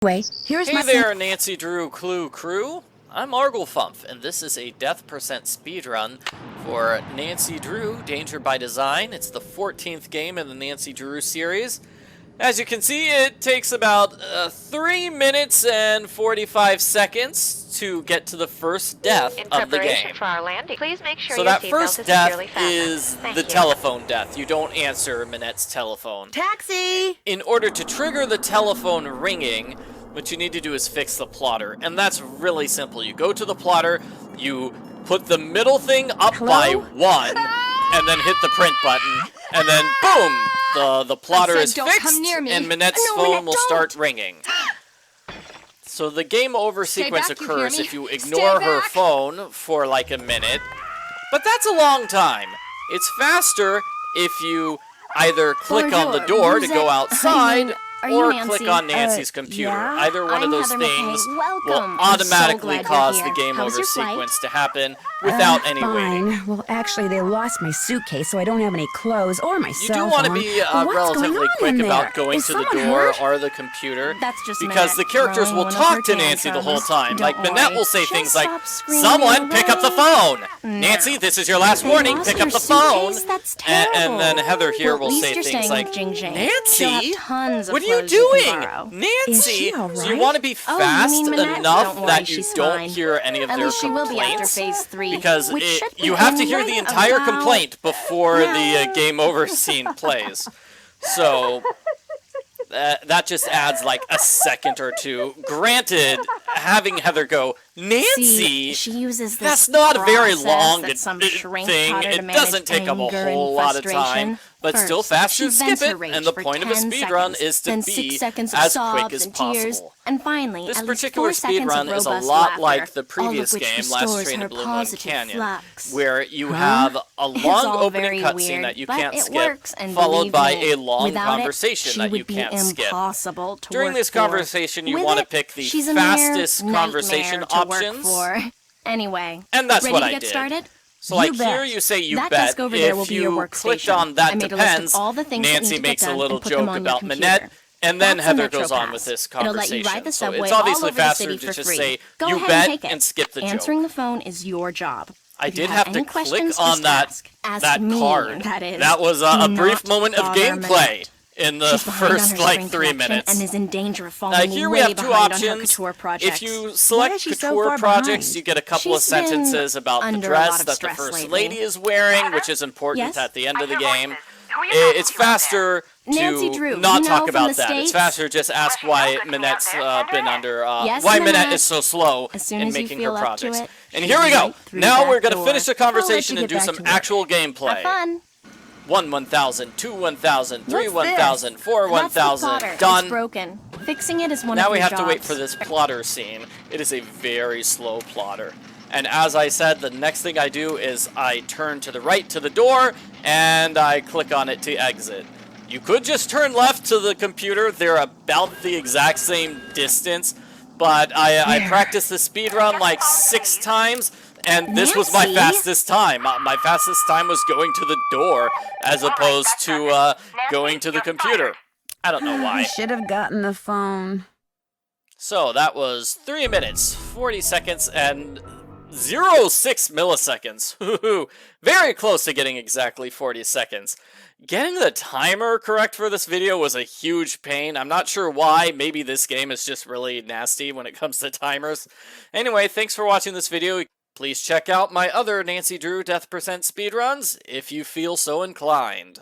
Anyway, here's Hey my there, Nancy Drew Clue crew. I'm Arglefumph, and this is a death percent speedrun for Nancy Drew Danger by Design. It's the 14th game in the Nancy Drew series. As you can see, it takes about 3 minutes and 45 seconds to get to the first death of the game. For our landing, please make sure So your that seatbelt first is death securely fastened. is Thank the you. telephone death. You don't answer Minette's telephone. taxi! In order to trigger the telephone ringing, what you need to do is fix the plotter, and that's really simple. You go to the plotter, you put the middle thing up by 1, and then hit the print button, and then boom, the plotter is fixed, and Minette's phone will start ringing. So the game over sequence back, you occurs hear me? if you ignore her phone for like a minute, but that's a long time. It's faster if you either click on the door to go outside, or click on Nancy's computer. Either one of those things will automatically cause the game over sequence to happen without any waiting. Well, actually, they lost my suitcase, so I don't have any clothes or my You cell do want to phone. be What's relatively going on quick in about there? going Is to the someone door hurt? or the computer, That's just because the Minette characters throwing will one of talk her to Nancy the whole time. tantrums. Like Don't Minette worry. will say She'll things like, stop screaming "Someone pick up the phone! No. Nancy, this is your last warning, lost pick up her the phone!" suitcase? That's And then terrible. Heather here Well, will at least say you're things staying like, with Jing Jing. "Nancy, She'll have tons of what are you clothes you can doing? borrow. Nancy, Is she all so you right? want to be Oh, you fast mean Minette? enough Don't worry, that you she's don't fine. hear any of At their least she will be after complaints? phase 3. Because which should you be have to in hear the right entire about complaint before the now. game over scene plays. So that just adds like a second or two. Granted, having Heather go, "Nancy," See, she uses this that's not a very process long that some thing. shrink taught her to It manage doesn't take up a anger and whole lot of time, frustration. but still First, faster she skip vents her it. rage And the for point of a 10 speedrun seconds, is to then be 6 seconds of as sobs quick as and tears, possible. and finally, This at least particular 4 seconds of speedrun is a robust lot laughter, like the all previous of which game, Last restores Train to her Blue Moon positive Canyon, flux. where you have a It's long all opening very cutscene weird, that you but can't it skip, works, and followed believe by me, a long without conversation it, that you she would be can't skip. impossible to During work this for. conversation, you With want to it, pick the she's a fastest mere conversation nightmare to work options. for. Anyway, And that's ready what to I get did. started? So like You bet. here you say you That bet. desk over there will If be your you workstation. clicked on that I made a list of depends, all the things that Nancy need to makes get a done little and put them joke on your about computer. Minette, and then That's Heather Metro goes on Pass. with this It'll let conversation. you ride the So subway it's all obviously over the faster city to for just free. say Go you ahead bet and take it. skip the Answering joke. the phone is your job. I If you did have have to any click questions, on just ask that me, card. that is. That was a Do brief not moment of bother gameplay Minette. in the She's behind on first her like string 3 collection minutes. and is in danger of falling Here way we have two behind on her options. couture projects. If you Why select is she so couture far projects, behind? you get a couple of She's been sentences about the under a lot dress of that the stress First lately. Lady is wearing, which is important Yes? at the end of the I hear game. voices. Who are you talking It's to out there? faster Nancy to Drew, not you talk know, from about the that. It's States? faster to just ask Well, why she's not looking Minette's out there, been Sandra. under, Yes, why Minette Minette. is so slow As soon in as you making feel her up to projects. it, And she's here we go. right through Now that we're going to door. finish the conversation get and do back some to work. actual gameplay. Have fun. 1 1,000, 2 1,000, 3 What's this? 1,000, 4 That's the 1,000. plotter. Done. It's broken. Fixing it is one Now of we your have jobs. to wait for this plotter scene. It is a very slow plotter. And as I said, the next thing I do is I turn to the right to the door, and I click on it to exit. You could just turn left to the computer. They're about the exact same distance. But I practiced the speedrun like 6 times, and this was my Nancy? fastest time. My fastest time was going to the door as opposed to going to the computer. I don't know I why. should have gotten the phone. So that was 3 minutes, 40 seconds, and 0.6 milliseconds. Very close to getting exactly 40 seconds. Getting the timer correct for this video was a huge pain. I'm not sure why. Maybe this game is just really nasty when it comes to timers. Anyway, thanks for watching this video. Please check out my other Nancy Drew Death Percent speedruns if you feel so inclined.